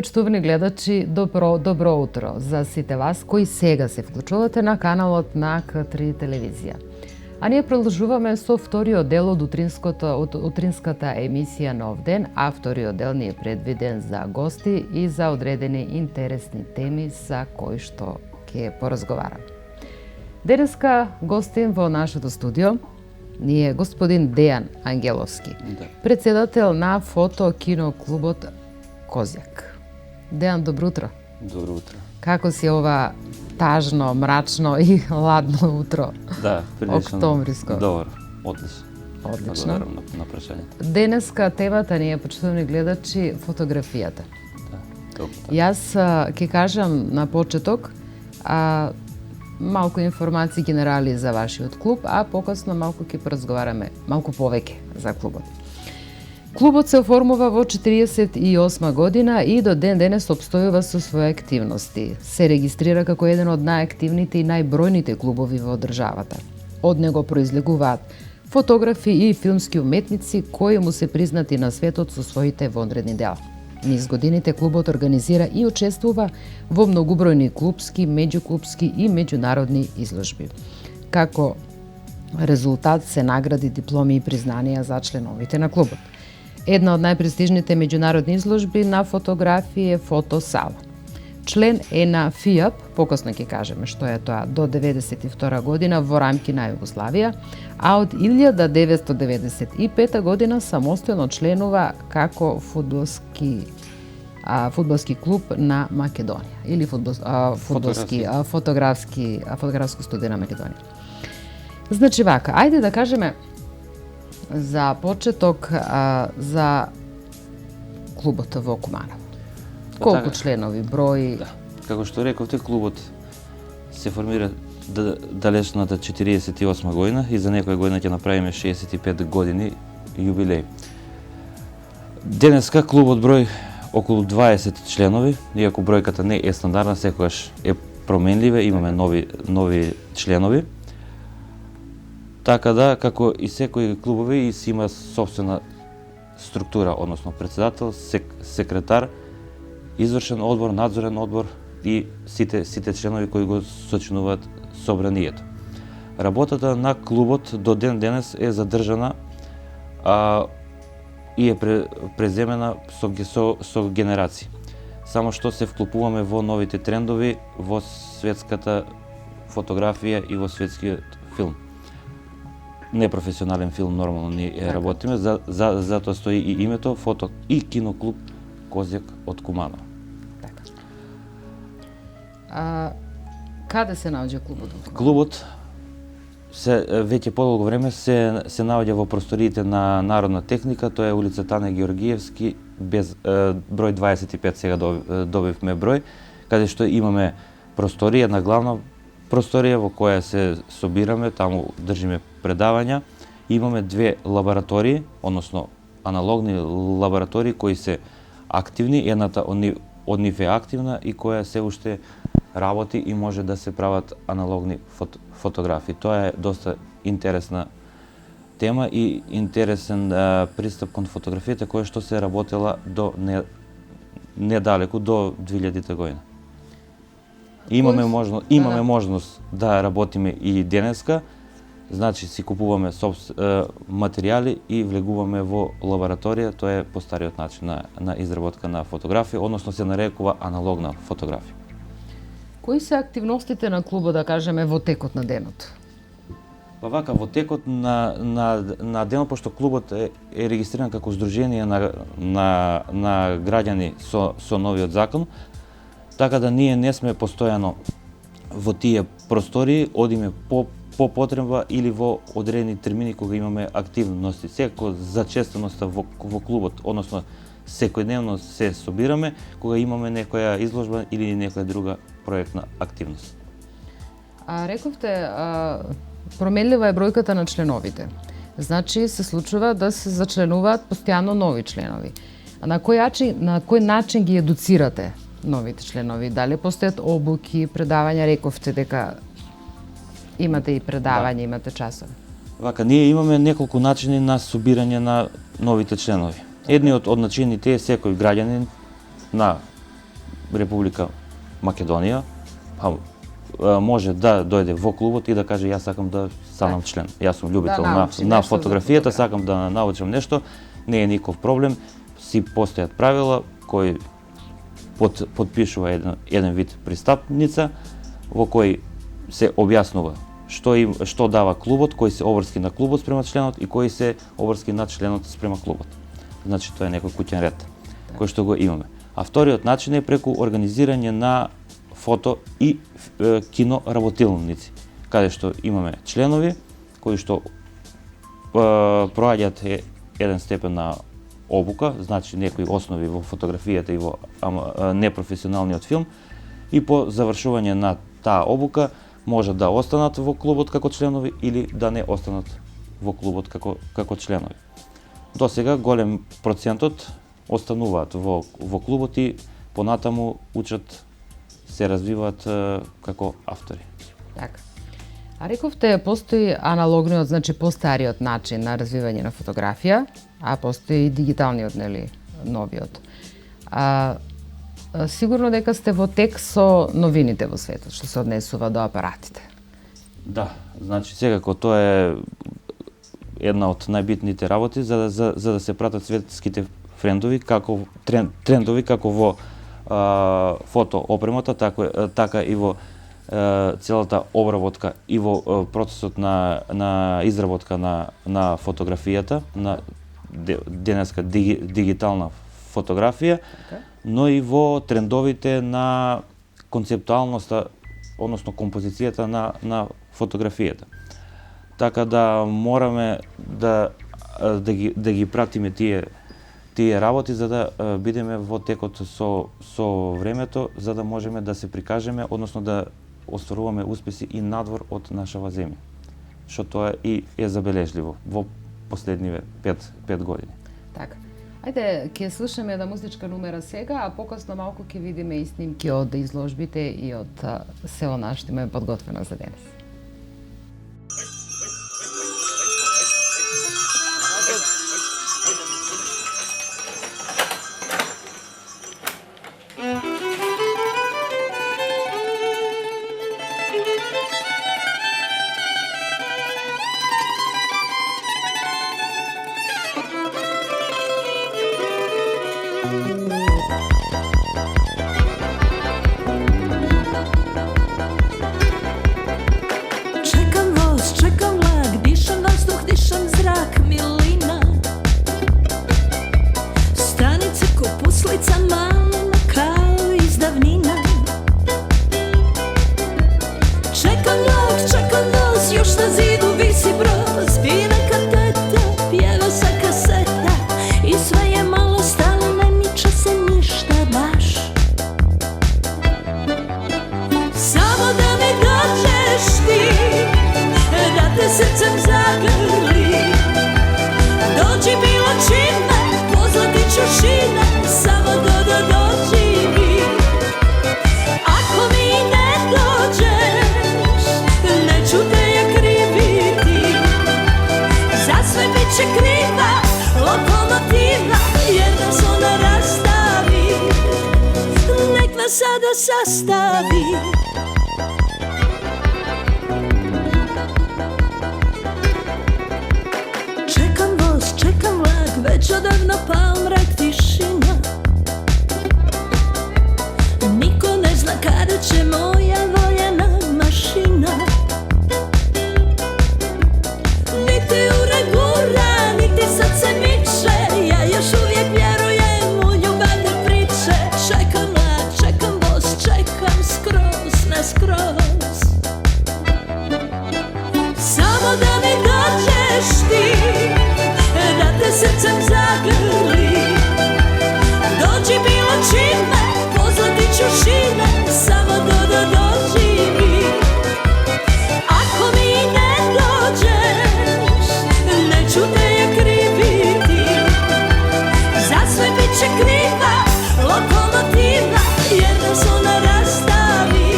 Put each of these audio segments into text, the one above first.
почитувани гледачи, добро утро за сите вас кои сега се вклучувате на каналот на К3 телевизија. А ние продолжуваме со вториот дел од утринската емисија Нов ден, а вториот дел ни е предвиден за гости и за одредени интересни теми за кои што ќе поразговараме. Денеска гостин во нашето студио ни е господин Дејан Ангеловски, председател на фото-кино клубот Козјак. Дејан, добро утро. Добро утро. Како си ова тажно, мрачно и ладно утро? Да, прилично. Октомвриско. Добро, одлично. Одлично. На прашањето. Денеска темата ни е, почитувани гледачи, фотографијата. Да, толку така. Јас ќе кажам на почеток малку информации генерали за вашиот клуб, а покасно малку ќе поразговараме малку повеќе за клубот. Клубот се оформува во 48 година и до ден денес обстојува со своји активности. Се регистрира како еден од најактивните и најбројните клубови во државата. Од него произлегуваат фотографи и филмски уметници кои му се признати на светот со своите вонредни дела. Низ годините клубот организира и учествува во многубројни клубски, меѓуклубски и меѓународни изложби. Како резултат се награди, дипломи и признанија за членовите на клубот. Една од најпрестижните меѓународни изложби на фотографија е Фотосала. Член е на ФИАП, покасно ќе кажеме што е тоа, до 1992 година во рамки на Југославија, а од 1995 година самостојно членува како фудбалски клуб на Македонија или фотографско студија на Македонија. Значи вака, ајде да кажеме за почеток за клубот во Куманово. Колку членови, број? Да. Како што рековте, клубот се формира далечната 48 година и за некоја година ќе направиме 65 години јубилеј. Денеска клубот број околу 20 членови, иако бројката не е стандардна, секогаш е променлива, имаме нови членови. Така да, како и секој клубови, и си има собствена структура, односно председател, секретар, извршен одбор, надзорен одбор и сите членови кои го сочинуваат собранието. Работата на клубот до ден денес е задржана и е преземена со генерации. Само што се вклопуваме во новите трендови, во светската фотографија и во светскиот филм. Непрофесионален филм нормално ни работиме, затоа стои и името фото и киноклуб Козјак од Куманово. Така. Каде се наоѓа клубот? Клубот веќе подолго време се наоѓа во просториите на Народна техника, тоа е улица Тане Георгиевски, без број 25 сега добивме број, каде што имаме просторија, една главна просторија во која се собираме, таму држиме предавања. Имаме две лаборатории, односно аналогни лаборатории кои се активни, едната од нив е активна и која се уште работи и може да се прават аналогни фотографии. Тоа е доста интересна тема и интересен пристап кон фотографијата која што се работела до недалеку до 2000 година. Имаме можност да работиме и денеска, значи си купуваме материјали и влегуваме во лабораторија, тоа е по стариот начин на изработка на фотографија, односно се нарекува аналогна фотографија. Кои се активностите на клубот, да кажеме, во текот на денот? Па вака, во текот на денот, пошто клубот е регистриран како здружение на граѓани со новиот закон, така да ние не сме постојано во тие простории, одиме по потреба или во одредени термини кога имаме активности. Секако за честеноста во клубот, односно секојдневно се собираме кога имаме некоја изложба или некоја друга проектна активност. Рековте, променлива е бројката на членовите. Значи се случува да се зачленуваат постојано нови членови. На кој начин ги едуцирате новите членови? Дали постојат обуки, предавања? Рековте дека имате и предавања, имате часови. Вака, ние имаме неколку начини на собирање на новите членови. Едниот од начините е секој граѓанин на Република Македонија, може да дојде во клубот и да каже јас сакам да станам член. Јас сум љубител на фотографијата, сакам да научам нешто, не е никаков проблем. Си постојат правила кои подпишува еден вид пристапница во кој се објаснува што дава клубот, кои се обврски на клубот спрема членот и кои се обврски на членот спрема клубот. Значи тоа е некој куќен ред кој што го имаме. А вториот начин е преку организирање на фото и кино работилници, каде што имаме членови кои што проаѓаат еден степен на обука, значи некои основи во фотографијата и во непрофесионалниот филм, и по завршување на таа обука може да останат во клубот како членови или да не останат во клубот како членови. До сега голем процентот остануваат во клубот и понатаму учат, се развиваат како автори. Така. А рековте, постои аналогниот, значи постариот начин на развивање на фотографија, а постои и дигиталниот, нели, новиот. Сигурно дека сте во тек со новините во светот, што се однесува до апаратите. Да, значи секако тоа е една од најбитните работи за да се пратат светските трендови како во фото опремата, така и во целата обработка и во процесот на изработка на фотографијата, на денеска дигитална фотографија, но и во трендовите на концептуалноста, односно композицијата на фотографијата. Така да мораме да ги пратиме тие работи за да бидеме во текот со времето, за да можеме да се прикажеме, односно да остваруваме успеси и надвор од нашава земја, што тоа и е забележливо во последниве 5 години. Така. Ајде, ќе слушаме една музичка numera сега, а покасно малку ќе видиме и снимки од изложбите и од се она што имаме подготвено за денес. Sada sastavi. Čekam voz, čekam vlak, već odavno pao mrak, tišina. Niko ne zna kada će moja voljena mašina niti ura gura, niti srce miče. Ja još uvijek vjerujem u ljubavne priče. Čekam vlak, čekam voz, čekam skroz, na skroz. Samo da mi dođeš ti, da te srcem zagrli. Dođi bilo čime, pozlati ću šine, samo dođi mi. Ako mi ne dođeš, neću te je kriviti. Za sve bit će kriva lokomotiva, jer nas ona rastavi.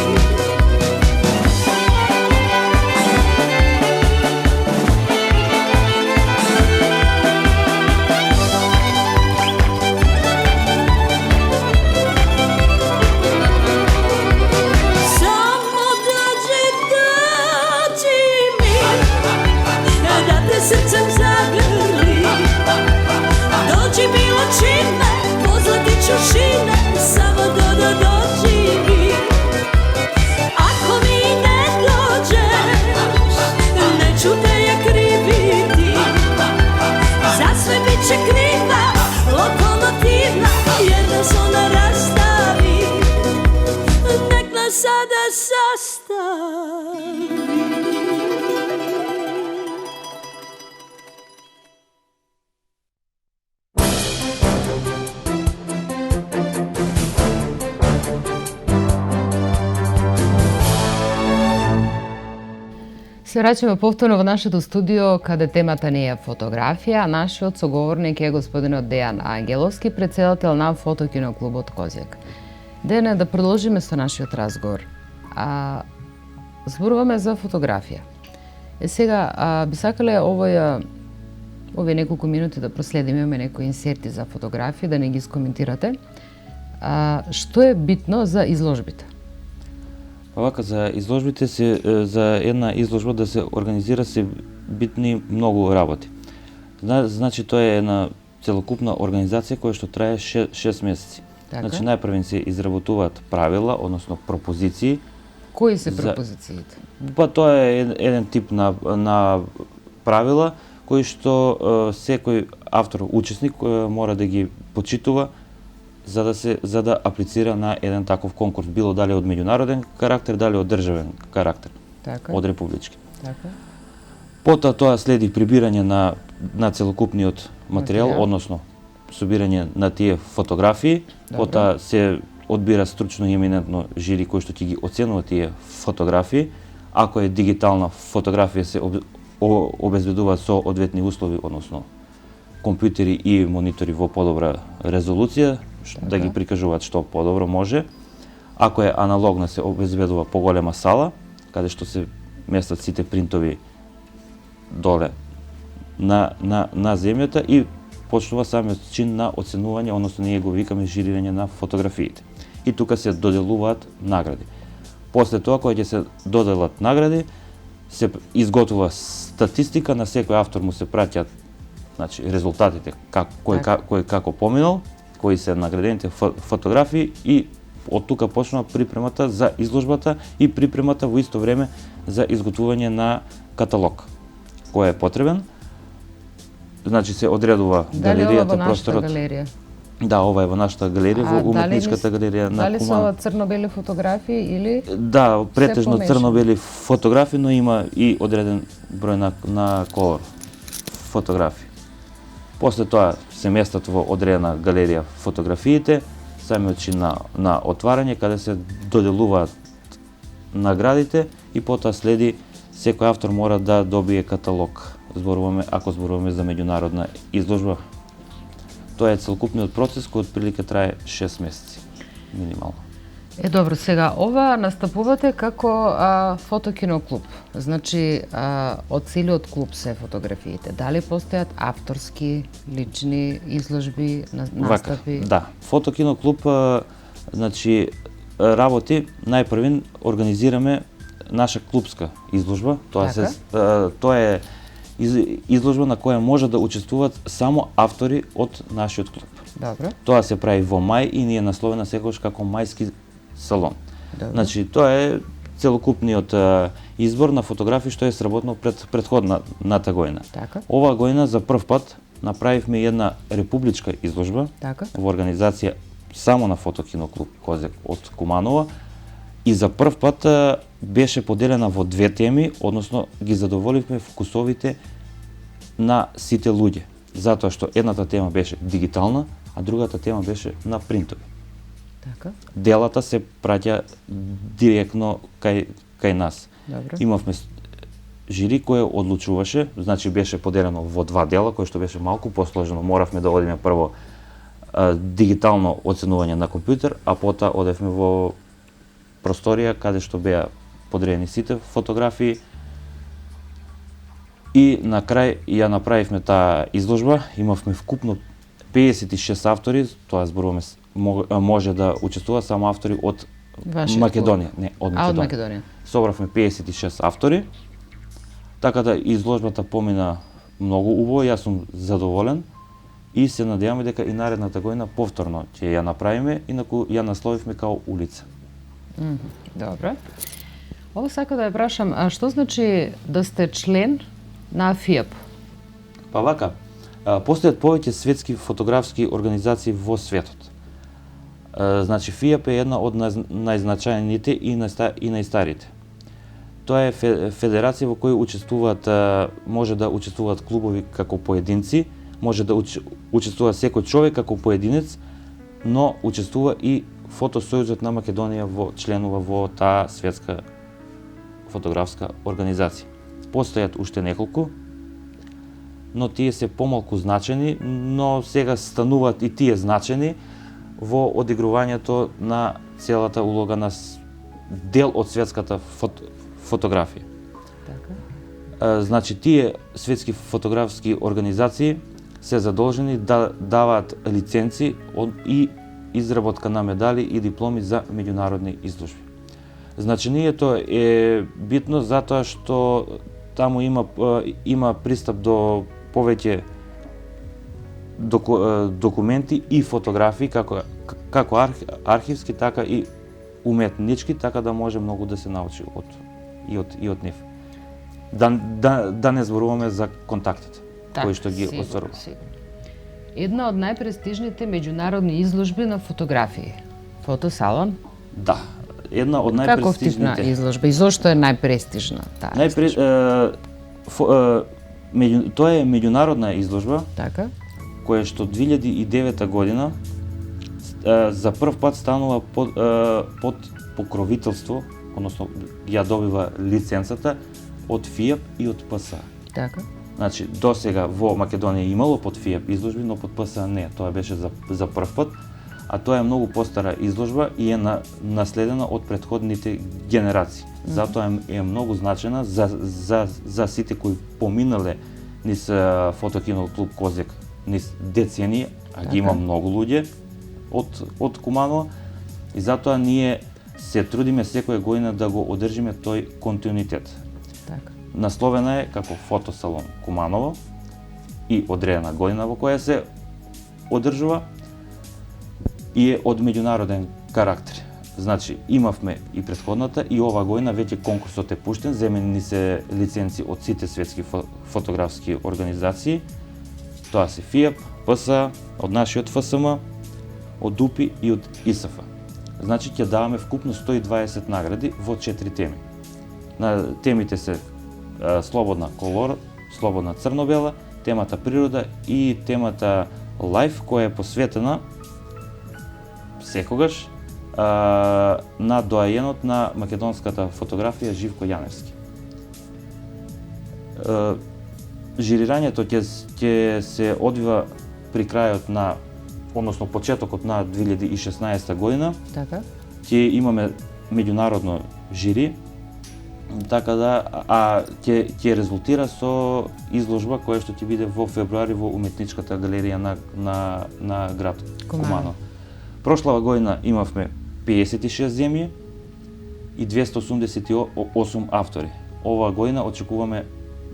Се враќаме повторно во нашето студио, каде темата не е фотографија, а нашиот соговорник е господинот Дејан Ангеловски, председател на Фотокиноклубот Козјак. Дејане, да продолжиме со нашиот разговор. Зборуваме за фотографија. Сега, би сакале овие неколку минути да проследиме, имаме некои инсерти за фотографии, да не ги скоментирате. Што е битно за изложбите? Вака, за изложбите за една изложба да се организира се битни многу работи. Значи тоа е една целокупна организација која што трае 6 месеци. Така. Значи најпрво се изработуваат правила, односно пропозиции. Кои се пропозициите? Па тоа е еден тип на правила кои што секој автор, учесник мора да ги почитува за да аплицира на еден таков конкурс, било дали од меѓународен карактер, дали од државен карактер, Така. од републички. Така. Потоа тоа следи прибирање на целокупниот материјал, односно собирање на тие фотографии, потоа се одбира стручно и еминентно жири кој што ќе ги оценува тие фотографии. Ако е дигитална фотографија се обезбедува со одветни услови, односно компјутери и монитори во подобра резолуција, да ги прикажуваат што подобро може. Ако е аналогна се обезбедува поголема сала, каде што се местат сите принтови доле на земјата и почнува самиот чин на оценување, односно ние го викаме жирирање на фотографиите. И тука се доделуваат награди. После тоа, кога ќе се доделат награди, се изготвува статистика, на секој автор му се праќаат, значи, резултатите, кој како поминал, кои се наградените фотографии, и од тука почнува припремата за изложбата и припремата во исто време за изготвување на каталог кој е потребен. Значи се одредува галеријата, просторот. Галерија? Да, ова е во нашата галерија, во уметничката галерија на Куман. Дали се ова црно-бели фотографии или? Да, претежно црно-бели фотографии, но има и одреден број на колор фотографии. После тоа се местат во одредена галерија фотографиите, самиот чин на отварање, каде се доделуваат наградите и потоа следи секој автор мора да добие каталог. Ако зборуваме за меѓународна изложба. Тоа е целокупниот процес кој отприлика трае 6 месеци минимално. Добро, сега ова настапувате како фотокиноклуб. Значи, од целиот клуб се фотографиите. Дали постојат авторски, лични изложби, настапи? Да, фотокиноклуб значи работи најпрвин организираме наша клубска изложба. Тоа е изложба на која може да учествуваат само автори од нашиот клуб. Добро. Тоа се прави во мај и ни е насловена секогаш како мајски салон. Добро. Значи, тоа е целокупниот избор на фотографии што е сработено предходната година. Така. Оваа година за прв пат направивме една републичка изложба во организација само на Фотокиноклуб Козјак од Куманова и за прв пат беше поделена во две теми, односно ги задоволивме вкусовите на сите луѓе. Затоа што едната тема беше дигитална, а другата тема беше на принтови. Така. Делата се праќа директно кај нас. Добро. Имавме жири кое одлучуваше, значи беше поделено во два дела, кој што беше малку посложено. Моравме да одиме прво дигитално оценување на компјутер, а потоа одевме во просторија каде што беа подредени сите фотографии. И на крај ја направивме таа изложба, имавме вкупно 56 автори, тоа зборуваме може да учествува само автори од Македонија, не, од Македонија. Собравме 56 автори. Така да изложбата помина многу убаво, јас сум задоволен и се надеваме дека и наредната година повторно ќе ја направиме, инаку ја насловивме као улица. Добро. Ово сакам да ја прашам, а што значи да сте член на FIAP? Па вака, постојат повеќе светски фотографски организации во светот. Значи, FIAP е една од најзначајните и најстарите. Тоа е федерација во која учествуваат, може да учествуваат клубови како поединци, може да учествува секој човек како поединец, но учествува и Фотосојузот на Македонија членува во таа светска фотографска организација. постојат уште неколку, но тие се помалку значени, но сега стануваат и тие значени во одигрувањето на целата улога на дел од светската фотографија. Така. Значи, тие светски фотографски организации се задолжени да даваат лиценци и изработка на медали и дипломи за меѓународни изложби. Значењето е битно затоа што таму има пристап до повеќе документи и фотографии, како архивски, така и уметнички, така да може многу да се научи од нив. Да не зборуваме за контактите кои што ги остварува. Една од најпрестижните меѓународни изложби на фотографии. Фотосалон? Да, една од Каков тип на најпрестижните. изложба и зошто е најпрестижна таа? Тоа е меѓународна изложба Така. која што 2009 година за прв пат станува под покровителство, односно ја добива лиценцата од ФИАП и од ПСА. Така. Значи, досега во Македонија имало под ФИАП изложби, но под ПСА не. Тоа беше за прв пат, а тоа е многу постара изложба и е наследена од претходните генерации. Затоа е многу значена за сите кои поминале низ фотокино клуб Козјак низ децении, а ги има многу луѓе од Куманово, и затоа ние се трудиме секоја година да го одржиме тој континуитет. Така. Насловена е како Фотосалон Куманово и одредена година во која се одржува и е од меѓународен карактер. Значи, имавме и претходната и ова година веќе конкурсот е пуштен, земени се лиценци од сите светски фотографски организации. Тоа се ФИАП, ПСА, од нашиот ФСМ, од УПИ и од ИСФ. Значи, ќе даваме вкупно 120 награди во 4 теми. На темите се слободна колор, слободна црно-бела, темата природа и темата лайф, која е посветена секогаш на доајенот на македонската фотографија Живко Јаневски. Жирирањето ќе се одвива при крајот на, односно почетокот на 2016 година. Така. Ќе имаме меѓународно жири, така да ќе резултира со изложба која што ќе биде во февруари во уметничката галерија на град Куманово. Прошлава година имавме 56 земји и 288 автори. Оваа година очекуваме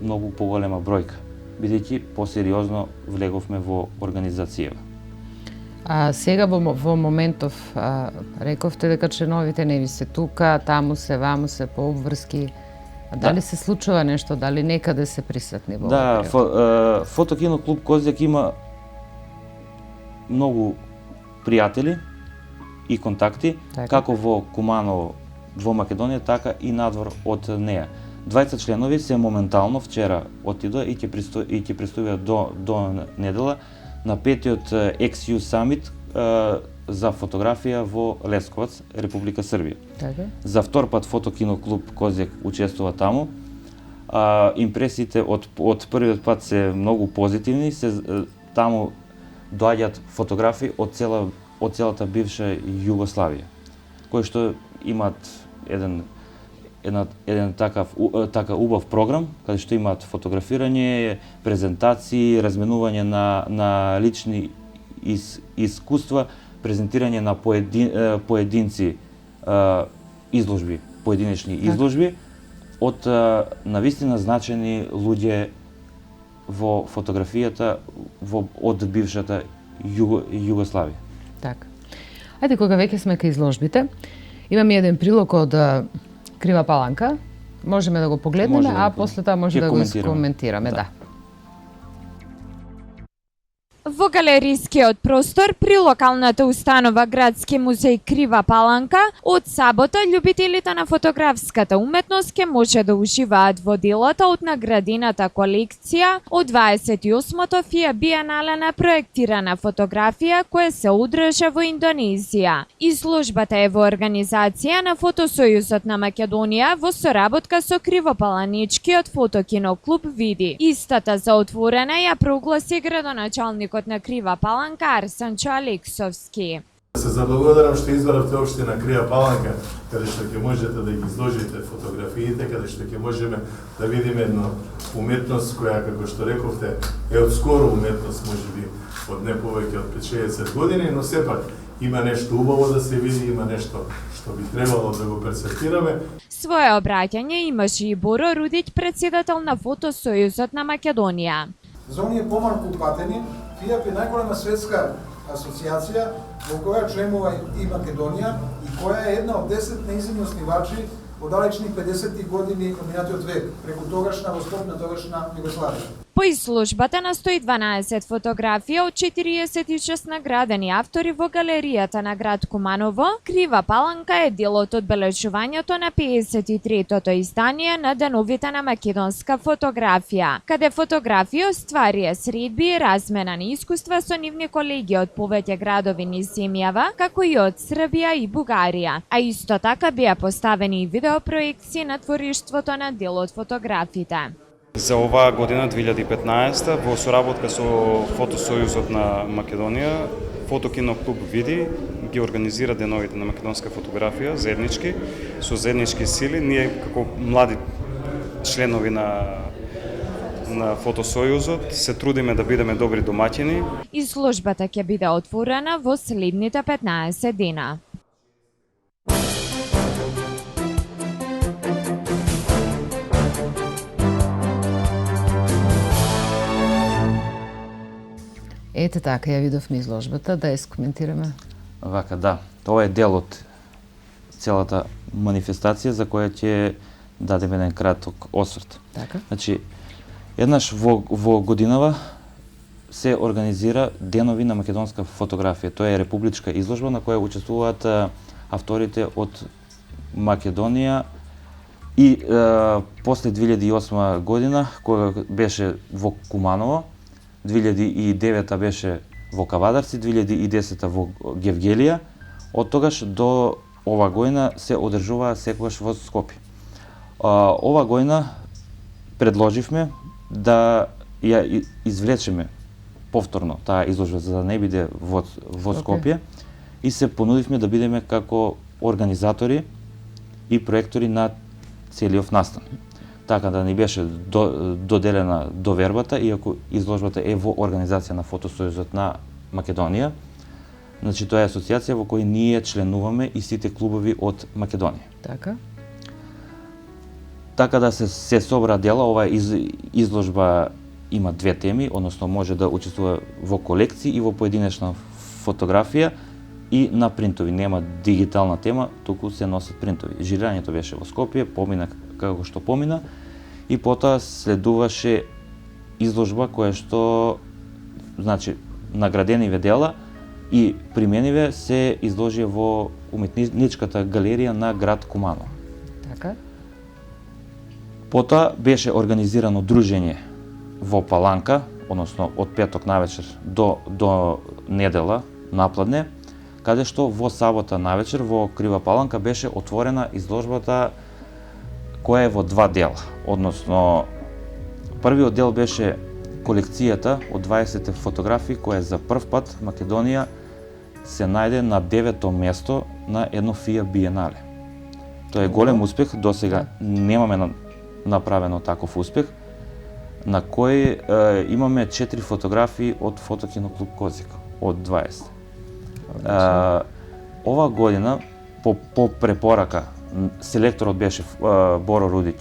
многу поголема бројка, бидејќи посериозно влеговме во организацијава. А сега во моментов рековте дека членовите не ви се тука, таму се, ваму се по обврски. Дали се случува нешто, дали некаде се присутни во Да, овој период? Фотокино клуб Козјак има многу пријатели и контакти, Така. како во Куманово, во Македонија, така и надвор од неја. 20 членови се моментално вчера отидоа и ќе пристигнат до недела на 5-тиот XU Summit за фотографија во Лесковац, Република Србија. Така. За втор пат Фотокино клуб Козјак учествува таму. Импресиите од првиот пат се многу позитивни, таму доаѓаат фотографии од целата бивша Југославија, кои што имаат еден така убав програм, каде што имаат фотографирање, презентации, разменување на лични искуства, презентирање на поединци изложби, поединечни изложби од навистина значени луѓе во фотографијата од бившата Југославија. Така. Ајде, кога веќе сме кај изложбите, имаме еден прилог од Крива Паланка. Можеме да го погледнеме, Може да а го после тоа може ќе да го коментираме. искоментираме, да. Во галерискиот простор при локалната установа Градски музеј Крива Паланка, од сабота љубителите на фотографската уметност ќе може да уживаат во делата од наградената колекција од 28-то ФИА Биенале на проектирана фотографија која се одржа во Индонезија. Изложбата е во организација на Фотосојузот на Македонија во соработка со Кривопаланичкиот фотокиноклуб Види. Истата за отворена ја прогласи градоначалник на Крива Паланка Арсенчо Алексовски. Се заблагодарам што избравте општина Крива Паланка, каде што ќе можете да ги изложите фотографиите, каде што ќе можеме да видиме една уметност која, како што рековте, е од скоро уметност, можеби од не повеќе од 5-60 години, но сепак има нешто убаво да се види, има нешто што би требало да го перцептираме. Свое обраќање имаше и Боро Рудиќ, председател на Фотосојузот на Македонија. За оние помалку упатени, ФИАП е најголема светска асоциација во која членува и Македонија и која е една од 10 неизмени основачи во далечни 50-ти години од минатиот век, преку тогашна во на тогашна Југославија. По изложбата на 112 фотографии од 46 наградени автори во галеријата на град Куманово, Крива Паланка е дел од одбележувањето на 53-тото издание на Деновите на македонска фотографија, каде фотографии остварија средби и размена на искуства со нивни колеги од повеќе градови низ земјава, како и од Србија и Бугарија, а исто така беа поставени и видеопроекции на твориштвото на дел од фотографите. За оваа година, 2015, во соработка со Фотосојузот на Македонија, Фотокиноклуб Види ги организира Деновите на македонска фотографија заеднички, со заеднички сили. Ние како млади членови на Фотосојузот се трудиме да бидеме добри домаќини. Изложбата ќе биде отворена во следните 15 дена. Ете така, ја видовме изложбата, да ја скоментираме. Вака, да. Тоа е дел од целата манифестација за која ќе дадеме еден краток осврт. Така. Значи, еднаш во годинава се организира Денови на македонска фотографија. Тоа е републичка изложба на која учествуваат авторите од Македонија и после 2008 година, која беше во Куманово, 2009 беше во Кавадарци, 2010 во Гевгелија, од тогаш до ова година се одржува секогаш во Скопје. Ова година предложивме да ја извлечеме повторно таа изложба за да не биде во Скопје и се понудивме да бидеме како организатори и проектори на целиот настан. Така да ни беше доделена довербата, иако изложбата е во организација на Фотосојузот на Македонија. Значи, тоа е асоциација во која ние членуваме и сите клубови од Македонија. Така. Така да се собра дела, оваа изложба има две теми, односно може да учествува во колекции и во поединечна фотографија и на принтови. Нема дигитална тема, туку се носат принтови. Жирирањето беше во Скопје, помина како што помина, и потоа следуваше изложба која што, значи, наградениве дела и примениве се изложија во уметничката галерија на град Куманово. Така. Потоа беше организирано дружење во Паланка, односно од петок навечер до недела напладне, каде што во сабота навечер во Крива Паланка беше отворена изложбата која е во два дела. Односно, првиот дел беше колекцијата од 20 фотографии која за прв пат Македонија се најде на 9-то место на едно ФИА Биенале. Тоа е голем успех, досега немаме направено таков успех, на кој имаме 4 фотографии од Фотокиноклуб Козика, од 20. Ова година, по препорака, селекторот беше Боро Рудиќ,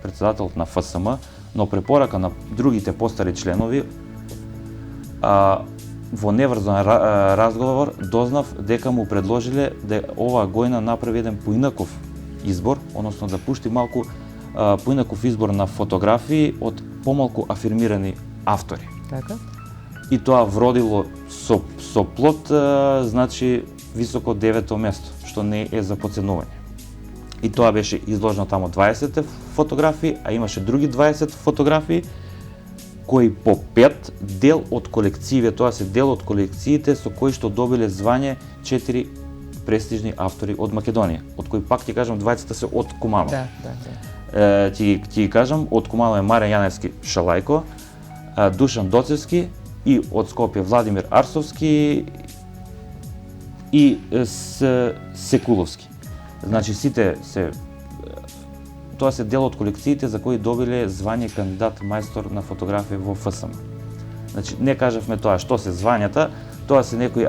председателот на ФСМ, но препорака на другите постари членови, во неврзан разговор дознав дека му предложиле да оваа година направи еден поинаков избор, односно да пушти малку поинаков избор на фотографии од помалку афирмирани автори. Така. и тоа вродило со плод, значи високо 9-то место, што не е за подценување. И тоа беше изложено тамо 20 фотографии, а имаше други 20 фотографии кои по 5 дел од колекциите, тоа се дел од колекциите со кои што добиле звање 4 престижни автори од Македонија, од кои пак ќе кажам 20 се од Кумало. Да. Ти ги кажам, од Кумало е Маријан Јаневски Шалајко, Душан Доцевски и од Скопје Владимир Арсовски и Секуловски. Значи сите се тоа се дел од колекциите за кои добиле звање кандидат мајстор на фотографија во ФСМ. Значи не кажавме тоа што се звањата, тоа се некои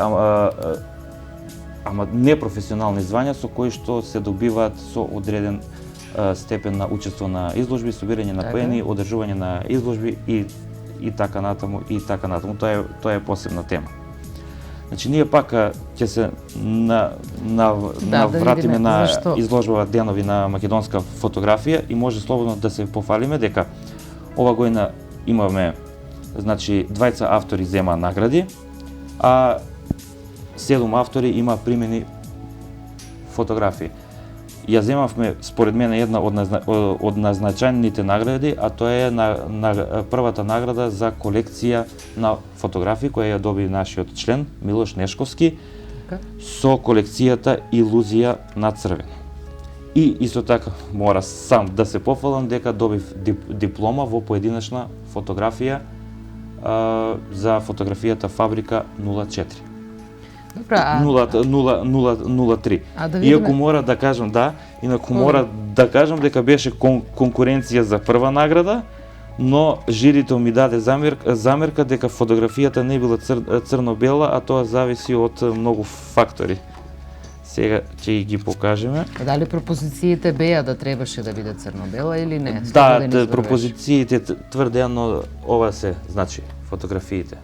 ама непрофесионални звања со кои што се добиваат со одреден степен на учество на изложби, собирање на поени, одржување на изложби и така натаму. Тоа е посебна тема. Значи ние пак ќе се навратиме на изложба Денови на македонска фотографија и може слободно да се пофалиме дека ова година имаме значи 20 автори зема награди, а 7 автори има примени фотографии. Ја земавме според мене една од најзначајните награди, а тоа е на првата награда за колекција на фотографии која ја доби нашиот член Милош Нешковски со колекцијата Илузија на црвено. И исто така мора сам да се пофалам дека добив диплома во поединечна фотографија за фотографијата Фабрика 04. Добра, 003. Иако мора да кажам мора да кажам дека беше конкуренција за прва награда, но жирито ми даде замерка дека фотографијата не била црно-бела, а тоа зависи од многу фактори. Сега ќе ги покажеме. Дали пропозициите беа да требаше да биде црно-бела или не? Да, пропозициите тврдеа, но ова се, значи, фотографиите.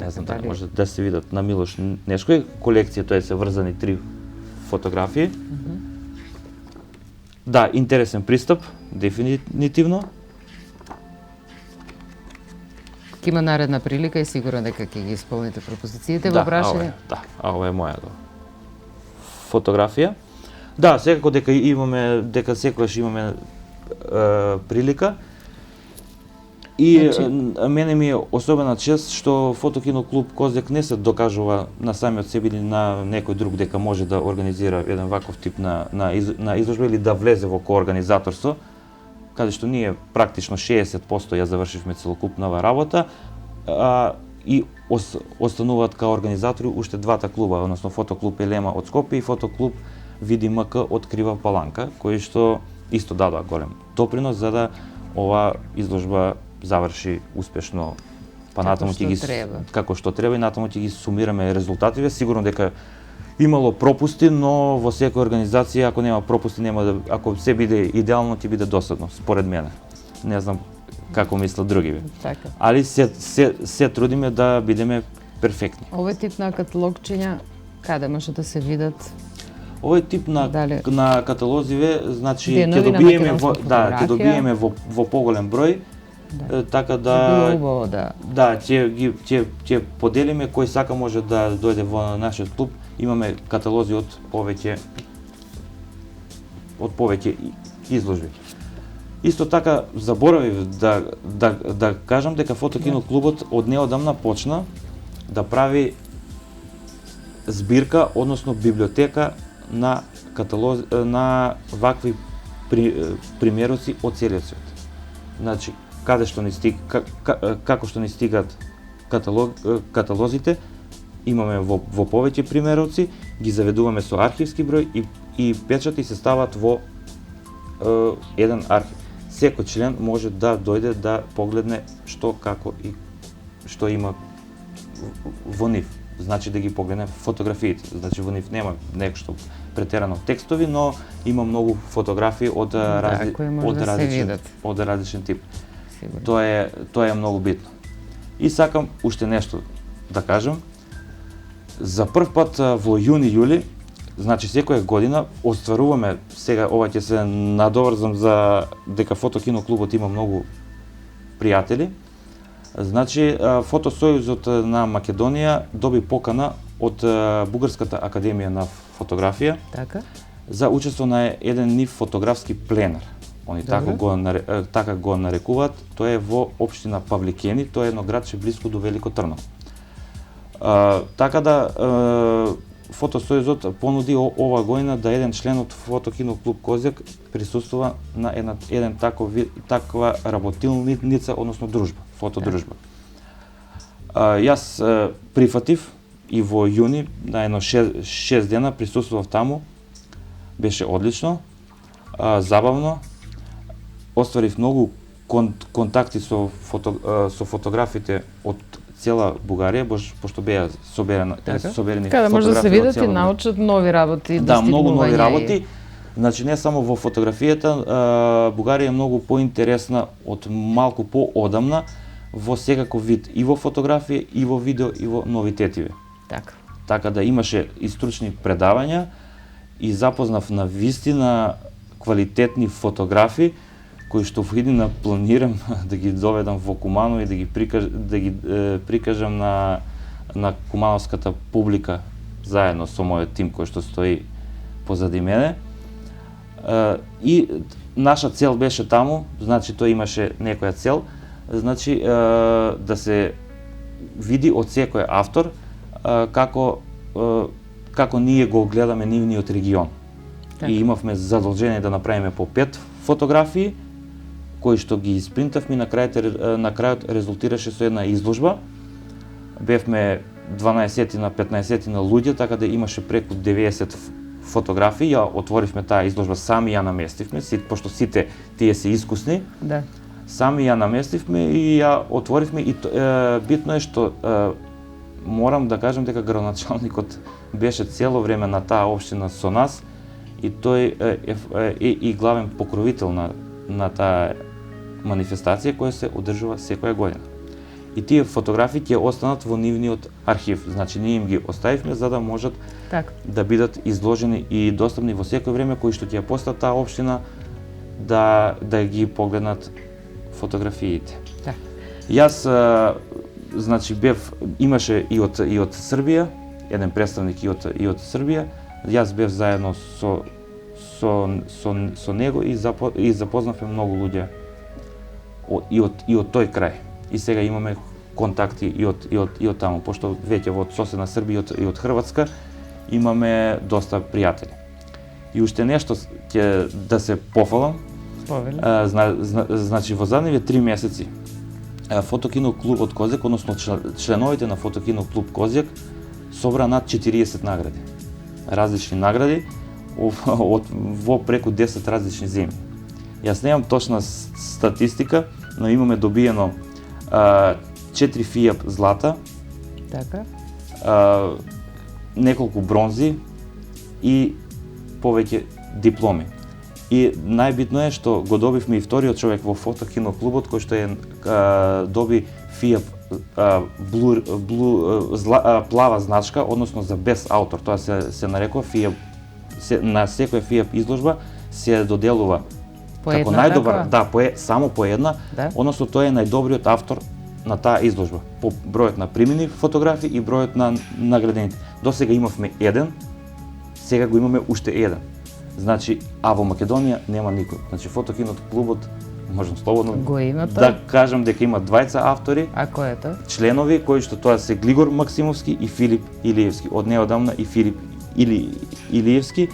Не знам дали може да се видат на Милош Нешкови, колекција, тоа се врзани 3 фотографии. Да, интересен пристап, дефинитивно. Ќе има наредна прилика и сигурно дека ќе ги исполните пропозициите во прашање. Ова е моја фотографија. Да, секако дека секогаш имаме прилика. И мене ми е особена чест што Фотокино клуб Козјак не се докажува на самиот себе или на некој друг дека може да организира еден ваков тип на изложба или да влезе во коорганизаторство, каде што ние практично 60% ја завршивме целокупнава работа, и остануваат као организатори уште двата клуба, односно Фотоклуб Елема од Скопје и Фотоклуб ВДМК од Крива Паланка, кои што исто дадоа голем допринос за да ова изложба заврши успешно, па натаму ќе ги како што треба и натаму ќе ги сумираме резултативе. Сигурно дека имало пропусти, но во секоја организација ако нема пропусти ако се биде идеално ќе биде досадно, според мене. Не знам како мислат други. Така. Али се трудиме да бидеме перфектни. Овој тип на каталогчиња каде може да се видат? Овој тип на каталозиве, значи ќе добиеме во поголем број. Така ќе поделиме, кој сака може да дојде во нашиот клуб. Имаме каталози од повеќе изложби. Исто така заборавив да кажам дека Фотокино клубот од неодамна почна да прави збирка, односно библиотека на вакви примероци од целиот свет. Значи, како што ни стигат каталозите, имаме во повеќе примероци, ги заведуваме со архивски број и печати се стават во еден архив. Секој член може да дојде да погледне што, како и што има во нив. Значи да ги погледне фотографиите. Значи во нив нема нешто претерано текстови, но има многу фотографии од различен тип. Тоа е многу битно. И сакам уште нешто да кажам. За прв пат во јуни-јули, значи секоја година остваруваме, сега ова ќе се надоврзам за дека Фотокино клубот има многу пријатели. Значи, Фотосојузот на Македонија доби покана од Бугарската академија на фотографија Така? за учество на еден нив фотографски пленар. Они така го нарекуваат. Тоа е во општина Павликени, тоа е едно градче блиску до Велико Трново. Така да Фотосојузот понуди ова година да еден член од Фотокино клуб Козјак присуствува на еден таква работилница, односно дружба, фотодружба. Јас прифатив и во јуни на едно 6 дена присуствував таму. Беше одлично, забавно. Остварив многу контакти со фотографите од цела Бугарија, пошто беа соберени фотографии. Каде може да се видат и од цела научат нови работи, Да, многу нови достигнувања работи. Значи не само во фотографијата, Бугарија е многу поинтересна од малку поодамна во секаков вид, и во фотографија, и во видео, и во новитетиви. Така. Така да имаше и стручни предавања и запознав на вистина квалитетни фотографи кои што во иднина планирам да ги доведам во Куманово и да ги прикажам на кумановската публика заедно со мојот тим кој што стои позади мене. И наша цел беше таму, значи тој имаше некоја цел, значи да се види од секој автор како ние го гледаме нивниот регион. Така. И имавме задолжение да направиме по 5 фотографии кои што ги испринтавме и на крајот резултираше со една изложба. Бевме 12 на 15 на луѓе, така да имаше преку 90 фотографии. Ја отворивме таа изложба, сами ја наместивме, пошто сите тие се искусни. Да. Сами ја наместивме и ја отворивме и битно е што морам да кажам дека градоначалникот беше цело време на таа општина со нас и тој е и главен покровител на таа манифестација која се одржува секоја година. И тие фотографии ќе останат во нивниот архив, значи ние им ги оставивме за да можат Така. да бидат изложени и достапни во секој време кои што ќе ја постат таа општина да ги погледнат фотографиите. Така. Јас значи имаше и од Србија, еден представник и од Србија. Јас бев заедно со него и запознавме многу луѓе и од тој крај. И сега имаме контакти и од таму, пошто веќе во соседна Србија и од Хрватска имаме доста пријатели. И уште нешто ќе да се пофалам. Значи во задниве 3 месеци Фотокино клубот Козјак, односно членовите на Фотокино клуб Козјак собра над 40 награди. Различни награди во преку 10 различни земји. Јас немам точна статистика, но имаме добиено 4 фијап злата, Така. неколку бронзи и повеќе дипломи. И најбитно е што го добивме и вториот човек во Фотокино клубот кој што доби фијап плава значка, односно за без автор. Тоа се нарекува фијап, на секоја фијап изложба се доделува како најдобар, само по една, односно тој е најдобриот автор на таа изложба, по бројот на примени фотографии и бројот на наградените. До сега имавме еден, сега го имаме уште еден. Значи, а во Македонија нема никој. Значи, Фотокинот клубот, можам слободно да кажам дека има двајца автори, А кој е тој? членови, кои што тоа се Глигор Максимовски и Филип Илиевски. Од неодамна и Филип Илиевски,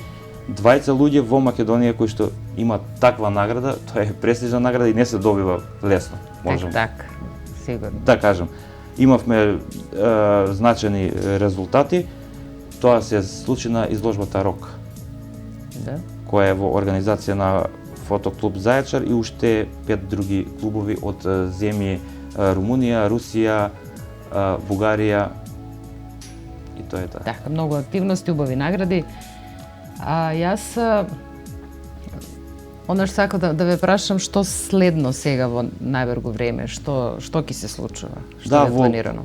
двајца луѓе во Македонија кои што имаат таква награда, тоа е престижна награда и не се добива лесно, можам сигурно. да кажам. Имавме значени резултати. Тоа се случи на изложбата Рок, која е во организација на Фотоклуб Зајачар и уште 5 други клубови од земји Румунија, Русија, Бугарија и тоа е тоа. Така, многу активности, убави награди. А јас оно што сакам да ве прашам, што следно сега во најбрзо време, што ќе се случува, што е планирано?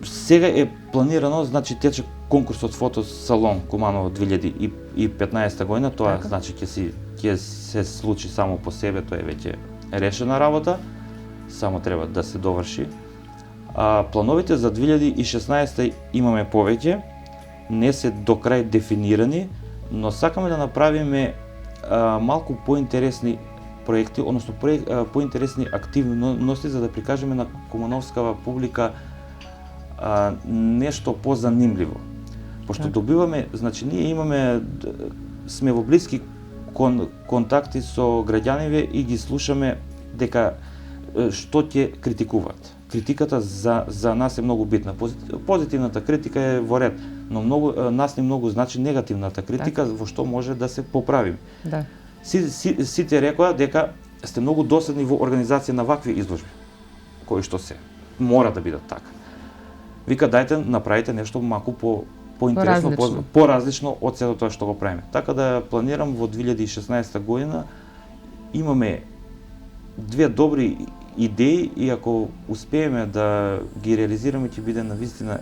Сега е планирано, значи тече конкурсот фотосалон Куманово 2015 година, тоа значи ќе се случи само по себе, тоа е веќе решена работа. само треба да се доврши. Плановите за 2016 имаме повеќе, не се до крај дефинирани, но сакаме да направиме малку поинтересни проекти, односно поинтересни активности за да прикажеме на комуновскава публика нешто позанимливо. Пошто добиваме, значи ние сме во блиски контакти со граѓаните и ги слушаме дека што ќе критикуваат. Критиката за нас е многу битна. Позитивната критика е во ред, но нас не многу значи негативната критика во што може да се поправим. Да. Сите рекоа дека сте многу доследни во организација на вакви изложби, кои што се мора да бидат така. Вика, дајте направите нешто малку поинтересно, поразлично од сето тоа што го правиме. Така да планирам во 2016 година имаме две добри идеи и ако успееме да ги реализираме ќе биде навистина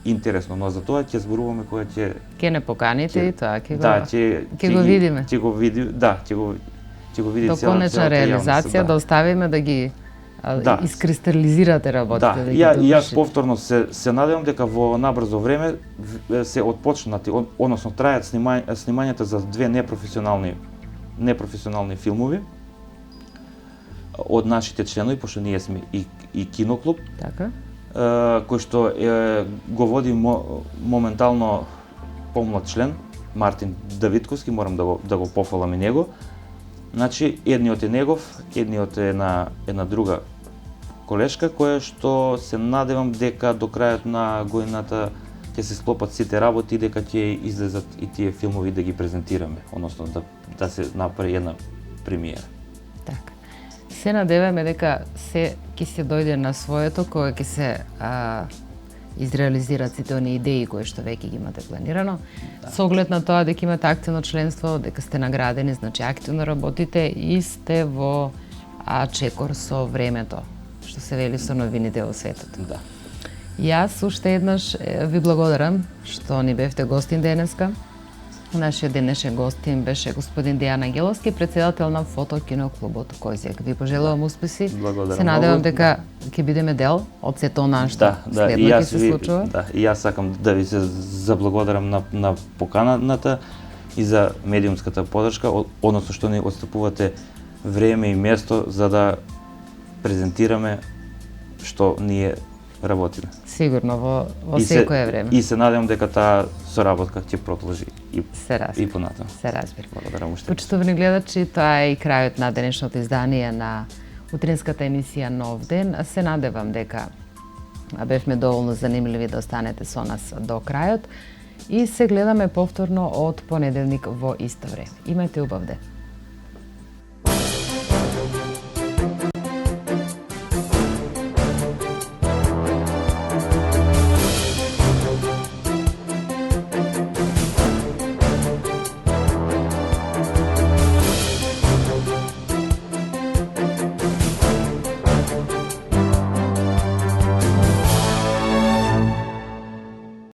интересно, но за тоа ќе зборуваме кога ќе не поканите и тоа ќе го видиме. Ќе го види, ќе го види до конечна реализација, да оставиме да ги искристализирате работите. Да, јас повторно се надевам дека во набрзо време се отпочнати, односно трајат снимањата за две непрофесионални филмови од нашите членови, пошто ние сме и киноклуб. Така. Кој што го води моментално помлад член, Мартин Давидковски, морам да го пофалам и него. Значи, едниот е негов, едниот е една друга колешка, која што се надевам дека до крајот на годината ќе се склопат сите работи и дека ќе излезат и тие филмови да ги презентираме, односно да се направи една премиера. Така. Се надеваме дека се ќе се дојде на своето кога ќе се изреализираат сите оние идеи кои што веќе ги имате планирано. Со оглед на тоа дека имате активно членство, дека сте наградени, значи активно работите и сте во чекор со времето, што се вели со новините во светот. Да. Јас уште еднаш ви благодарам што ни бевте гостин денеска. Нашиот денешен гостин беше господин Дејан Ангеловски, председател на фотокиноклубот Козјак. Ви пожелувам успеси. Благодарам. Се надевам дека ќе бидеме дел од сето она што следно ќе се случува. Да, и јас сакам да ви се заблагодарам на поканата и за медиумската поддршка, односно што ни отстапувате време и место за да презентираме што ние работиме. Сигурно во секое време. И се надевам дека таа соработка ќе продолжи и понатаму. Се разбира. Благодарам уште. Почитувани гледачи, тоа е и крајот на денешното издание на утринската емисија Нов ден. Се надевам дека бевме доволно занимливи да останете со нас до крајот и се гледаме повторно од понеделник во исто време. Имајте убав ден.